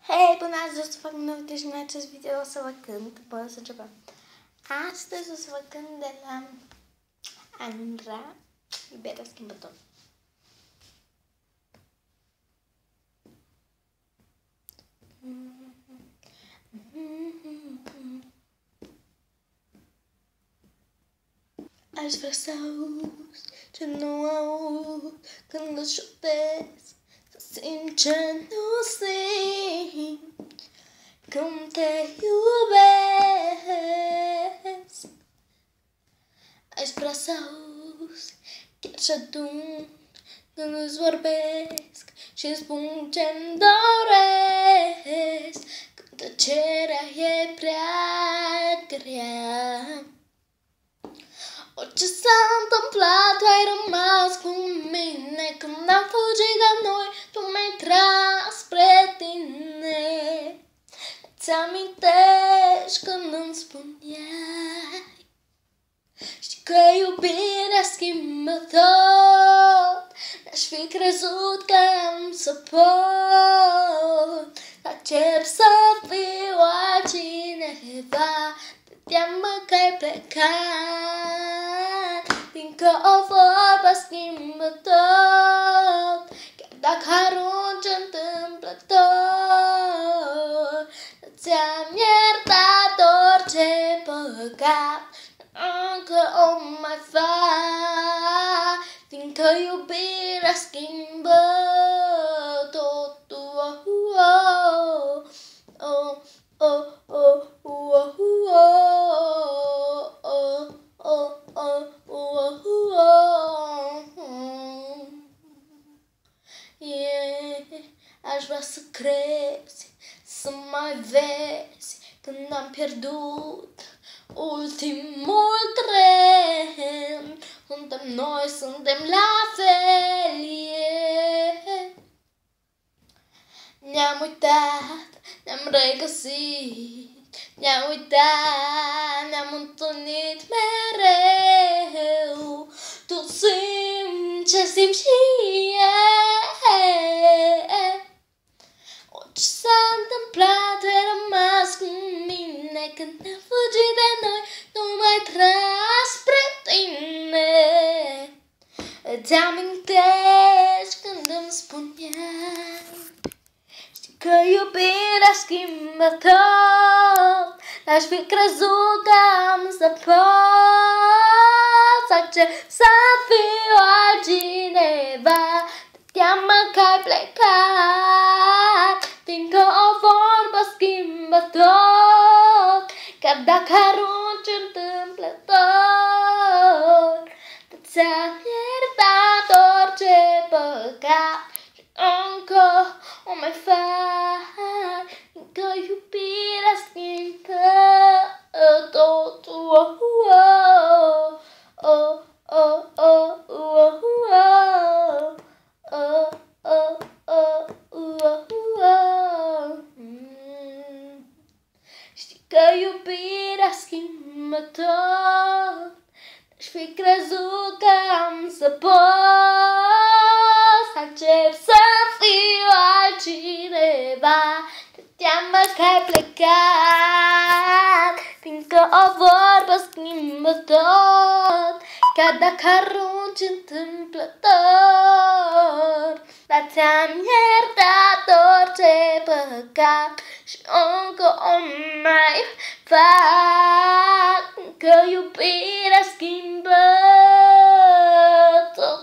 Hei, bună azi, o să fac un nou video și în acest video o să vă cânt. Bă, să începem. Astăzi o să vă cânt de la Andra, Iubirea Schimbător. Aș vrea să auzi ce nu aud când îți șoptesc, să simt ce nu simt când te iubesc. Aș vrea să auzi chiar ce adun când îți vorbesc și spun ce-mi doresc, când tăcerea e prea grea. Orice s-a întâmplat, tu ai rămas cu mine. Când am fugit de noi, tu m-ai tras spre tine. Ți-amintești când îmi spuneai, știi că iubirea schimbă tot. N-aș fi crezut că am să pot să accept să fiu altcineva. Te teamă că ai plecat, fiindcă o vorbă schimbă tot. Chiar dacă arunci întâmplător, ți-am iertat orice păcat, încă o mai fac, fiindcă iubirea schimbă tot. Aș vrea să crezi, să mai vezi când am pierdut ultimul tren. Suntem la fel, Ne-am uitat, ne-am regăsit, ne-am uitat, ne-am întâlnit mereu. Tu simți ce simt și eu. Orice s-a întâmplat, ai rămas cu mine. Când ne-am fugit de noi, nu m-ai tras spre tine. Îți amintești când îmi spuneai, știi că iubirea schimbă tot. N-aș fi crezut că am să pot să accept să fiu altcineva. Te teamă că ai plecat, fiindcă o vorbă schimbă tot. Chiar dacă arunci întâmplător, ți-am iertat orice păcat și încă o mai fac, fiindcă iubirea schimbă tot. Știi că iubirea schimbă tot. N-aș fi crezut că am să pot să accept să fiu altcineva. Te teamă că ai plecat, fiindcă o vorbă schimbă tot. Chiar dacă arunci întâmplător, dar ți-am iertat orice păcat și încă o mai fac, că iubirea schimbă tot.